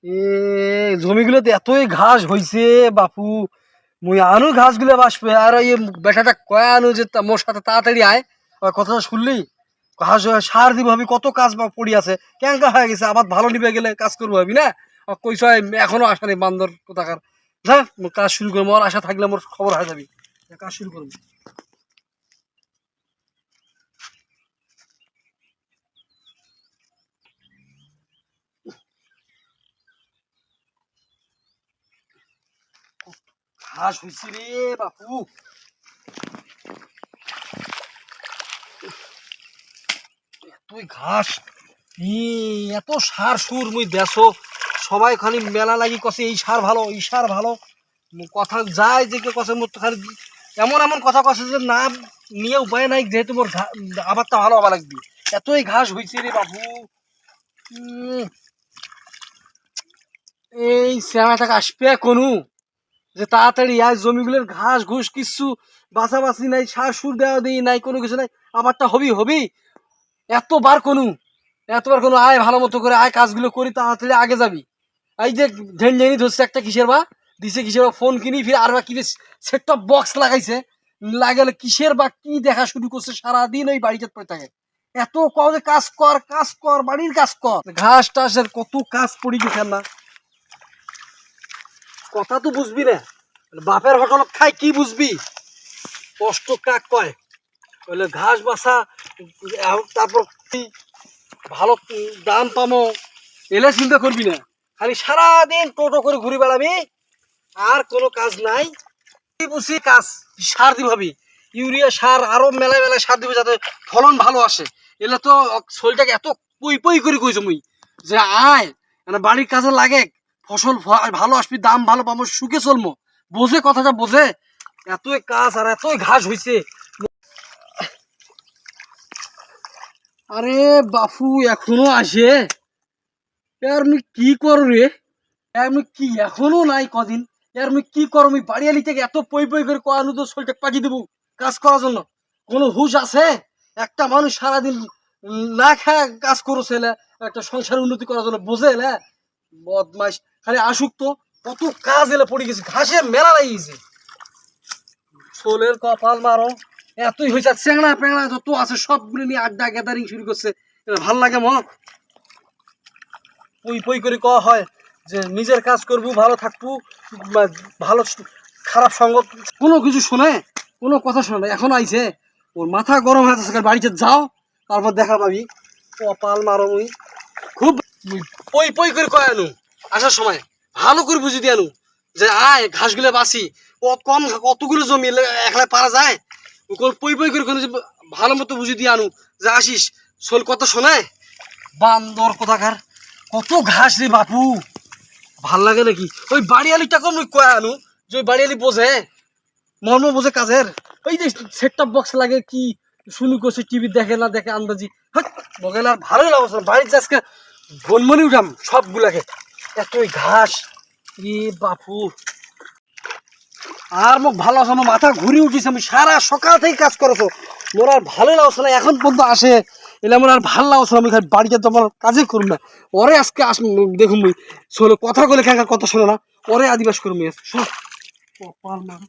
এ জমিগুলোতে এতই ঘাস হইছে বাপু, মুই আনু ঘাসগুলো বাসবে আর এই বেটাটা কয় আনু যে মোর সাথে তাড়াতাড়ি আয়। ওই কথাটা শুনলি, ঘাস সার দিব ভাবি, কত কাজ পড়ি আছে, ক্যাঙ্কা হয়ে গেছে, আবার ভালো নিবে গেলে কাজ করবো ভাবি না। কইস এখনো আসা নেই বান্দর কোথাকার। যা কাজ শুরু করবো, আর আশা থাকলে মোর খবর হয়ে যাবি, কাজ শুরু করবো। ঘাস হইছে রে বাপু, তুই ঘাস এত সার সুর মুই দেশো, সবাই খালি মেলা লাগি কষে এই সার ভালো এই সার ভালো, কথা যায় যে কেউ কষে মোর তো খালি এমন এমন কথা কষে যে না নিয়ে উপায় নাই, যেহেতু মোর আবারটা ভালো হবা লাগবে। এতই ঘাস হইছে রে বাবু। এই শ্যামাটাকে আসবে কোনো যে তাড়াতাড়ি আজ জমিগুলোর ঘাস ঘুষ কিছু বাছাবাছি নাই, সার সুর দেওয়া দিই নাই, কোনো কিছু নাই, আবারটা হবি হবি। এতবার কোনো আয় ভালো মতো করে আয়, কাজগুলো করি তাড়াতাড়ি আগে যাবি। এই যে ঝেনঝেনি ধরছে একটা কিসের বা দিছে, কিসের বা ফোন কিনি ফির আর বা কি সেট টপ বক্স লাগাইছে, লাগালে কিসের বা কি দেখা শুরু করছে, সারাদিন ওই বাড়িতে পড়ে থাকে। এত কবে কাজ কর কাজ কর, বাড়ির কাজ কর, ঘাস টাসের কত কাজ পড়ি গেছে না। কথা তো বুঝবি না, বাপের হোটেলত খাই কি বুঝবি, কষ্ট কাক কয়, বলে ঘাস বাছা, তারপর ভালো দাম পামো, এলে চিন্তা করবি না, খালি সারাদিন টোটো করে ঘুরে বেড়াবি, আর কোনো কাজ নাই। বুঝি কাজ সার দিব ভাবি, ইউরিয়া সার আরো মেলায় মেলায় সার দিবে যাতে ফলন ভালো আসে। এলে তো শরীরটাকে এত পই পই করে কইছো মুই যে আয় মানে বাড়ির কাজে লাগে, ফসল ভালো আসবি, দাম ভালো পাবো, সুখে চলবো, বোঝে কথাটা বোঝে। এতই কাজ আর এতই ঘাস হইছে। আরে বাপু এখনো আসে, আর মুই কি করো রে, আমি কি এখনো নাই কদিন, আর মুই কি করো, মুই বাড়িয়ালি থেকে এত পই পই করে কয়ানু তো শরীরটা পাঠিয়ে দেবো কাজ করার জন্য, কোনো হুশ আছে? একটা মানুষ সারাদিন না খায় কাজ করছে একটা সংসার উন্নতি করার জন্য, বোঝে এলে বদমাইশ, খালি আসুক তো, কত কাজ এলে পড়ে গেছে, ঘাসের মেলা লাগিয়েছে। ছোলের কপাল মারো, এতই হয়েছে, চেংড়া পেংড়া যত আছে সবগুলো নিয়ে আড্ডা গ্যাদারিং শুরু করছে। ভাল লাগে মত পই পই করে কওয়া হয় যে নিজের কাজ করবো, ভালো থাকবো, ভালো খারাপ সঙ্গত কোনো কিছু শোনে, কোনো কথা শোনে না। এখন আইছে ওর মাথা গরম হয়ে যাচ্ছে, বাড়িতে যাও তারপর দেখা পাবি। কপাল মারো মুই, খুব পই পই করে কয় আনু, আসার সময় ভালো করে বুঝি দিয়ে আনু যে আয় ঘাসগুলো বাঁচি, কম কতগুলো জমি একলা পারা যায়, পই পই করে ভালো মতো বুঝি দিয়ে আনু যে আসিস, শোল কত শোনায় বান্দর কোথাকার, কত ঘাস রে বাপু। ভাল লাগে নাকি ওই বাড়িয়ালিটাকে আমি কয়ে আনু যে ওই বাড়িয়ালি বোঝে, মর্ম বোঝে কাজের। ওই যে সেট টপ বক্স লাগে কি শুরু করছে, টিভি দেখে না দেখে আন্দাজি, বগেল আর ভালোই লাগছে না, বাড়িতে আজকে বনমনি উঠাম সবগুলাকে, এতই ঘাস রে বাপু। আর মোক ভালো আছে, আমার মাথা ঘুরে উঠিছে, আমি সারা সকাল থেকে কাজ করছো, মোর আর ভালোই লাগছে না, এখন পর্যন্ত আসে এলে আমার আর ভাল লাগছে না, আমি খালি বাড়িতে তো আমার কাজে করুন না, ওরে আজকে আস দেখুন মুই শোনো কথা বলে খেঙ্গার কথা শোনো না, ওরে আদিবাস করুন শোন কপাল মার।